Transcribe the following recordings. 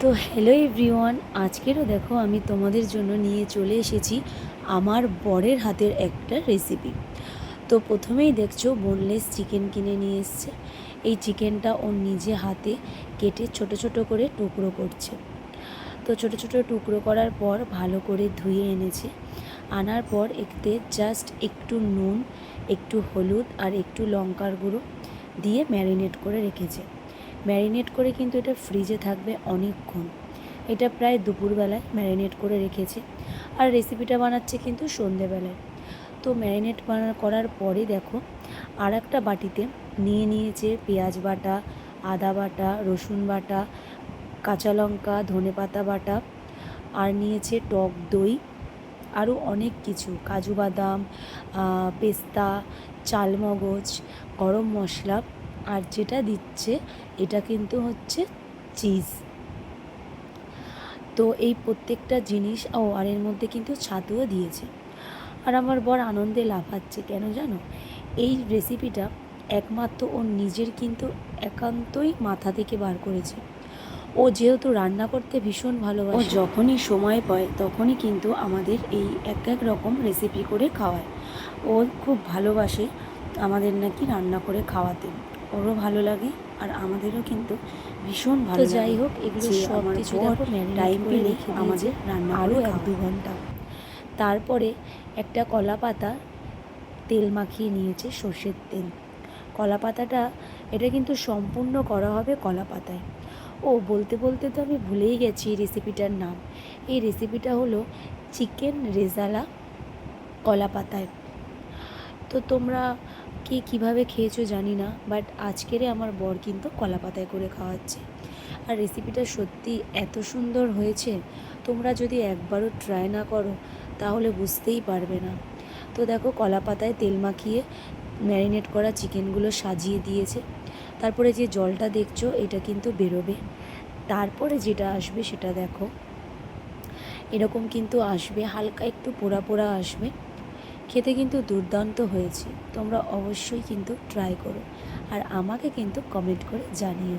তো hello everyone, আজকেরও দেখো আমি তোমাদের জন্য নিয়ে চলে এসেছি আমার বরের হাতের একটা রেসিপি। তো প্রথমেই দেখছো বোনলেস চিকেন কিনে নিয়ে এসছে। এই চিকেনটা ওর নিজে হাতে কেটে ছোট ছোট করে টুকরো করছে। তো ছোট ছোট টুকরো করার পর ভালো করে ধুয়ে এনেছে। আনার পর এতে জাস্ট একটু নুন, একটু হলুদ আর একটু লঙ্কার গুঁড়ো দিয়ে ম্যারিনেট করে রেখেছে। ম্যারিনেট করে কিন্তু এটা ফ্রিজে থাকবে অনেকক্ষণ। এটা প্রায় দুপুরবেলায় ম্যারিনেট করে রেখেছে, আর রেসিপিটা বানাচ্ছে কিন্তু সন্ধেবেলায়। তো ম্যারিনেট করার পরে দেখো আর একটা বাটিতে নিয়ে নিয়েছে পেঁয়াজ বাটা, আদা বাটা, রসুন বাটা, কাঁচা লঙ্কা, ধনেপাতা বাটা, আর নিয়েছে টক দই, আরও অনেক কিছু, কাজু বাদাম, পেস্তা, চালমগজ, গরম মশলা, আর যেটা দিচ্ছে এটা কিন্তু হচ্ছে চিজ। তো এই প্রত্যেকটা জিনিস আর এর মধ্যে কিন্তু ছাতুও দিয়েছে। আর আমার বর আনন্দে লাফাচ্ছে, কেন জানো? এই রেসিপিটা একমাত্র ওর নিজের কিন্তু একান্তই মাথা থেকে বার করেছে। ও যেহেতু রান্না করতে ভীষণ ভালোবাসে, ও যখনই সময় পায় তখনই কিন্তু আমাদের এই এক এক রকম রেসিপি করে খাওয়ায়। ও খুব ভালোবাসে আমাদের নাকি রান্না করে খাওয়াতে, ওরও ভালো লাগে আর আমাদেরও কিন্তু ভীষণ ভালো লাগে। যাই হোক, এগুলো সব কিছু টাইম পেলে আমাদের রান্না আরও 1-2 ঘন্টা। তারপরে একটা কলা পাতা তেল মাখিয়ে নিয়েছে, সর্ষের তেল। কলা পাতাটা এটা কিন্তু সম্পূর্ণ করা হবে কলা পাতায়। বলতে বলতে তো আমি ভুলেই গেছি এই রেসিপিটার নাম। এই রেসিপিটা হলো চিকেন রেজালা কলা পাতায়। তো তোমরা কে কীভাবে খেয়েছো জানি না, বাট আজকেরে আমার বর কিন্তু কলা পাতায় করে খাওয়াচ্ছে। আর রেসিপিটা সত্যি এত সুন্দর হয়েছে, তোমরা যদি একবারও ট্রাই না করো তাহলে বুঝতেই পারবে না। তো দেখো কলা পাতায় তেল মাখিয়ে ম্যারিনেট করা চিকেনগুলো সাজিয়ে দিয়েছে। তারপরে যে জলটা দেখছো এটা কিন্তু বেরোবে। তারপরে যেটা আসবে সেটা দেখো, এরকম কিন্তু আসবে, হালকা একটু পোড়া পোড়া আসবে। খেতে কিন্তু দুর্দান্ত হয়েছে। তোমরা অবশ্যই কিন্তু ট্রাই করো, আর আমাকে কিন্তু কমেন্ট করে জানিও।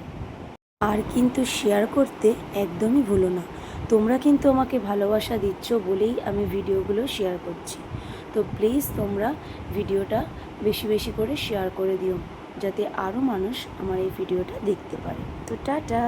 আর কিন্তু শেয়ার করতে একদমই ভুলো না। তোমরা কিন্তু আমাকে ভালোবাসা দিচ্ছ বলেই আমি ভিডিওগুলো শেয়ার করছি। তো প্লিজ তোমরা ভিডিওটা বেশি বেশি করে শেয়ার করে দিও, যাতে আরও মানুষ আমার এই ভিডিওটা দেখতে পারে। তো টাটা।